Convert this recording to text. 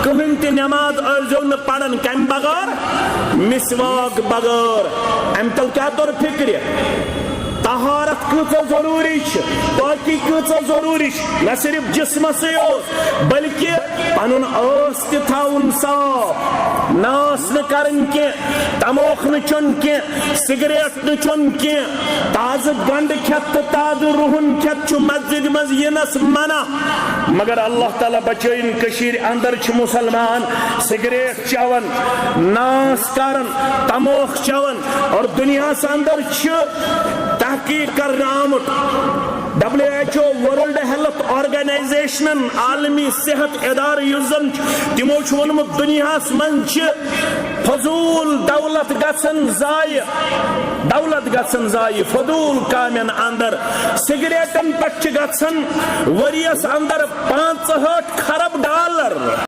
कहन ते नमाज अर्जो न पढ़न कम बगैर मिसवाक बगैर अम तल क्या तौर फिक्र तहारत कूचा जरूरी पाकी कूचा जरूरी न सिर्फ जिस्म से बल्कि पनुन आस तवन साफ नास न करन के तमोख न चुन के सिगरेट न चुन के ताज गंड खेत ताज रुहन खेत मस्जिद मज यनस मना मगर अल्लाह ताला बचैन कशीर अंदर मुसलमान सिगरेट चवन नास करन तमोख चवन और दुनिया से अंदर तहकीक कर आमुत WHO वर्ल्ड हेल्थ ऑर्गेनाइजेशन आलमी सेहत इदार युजन तिमो वोनमुत दुनिया मन फजूल दौलत गसन जाय फजूल कामन अंदर सिगरेटन पे गसन वरियस अंदर $65 खरब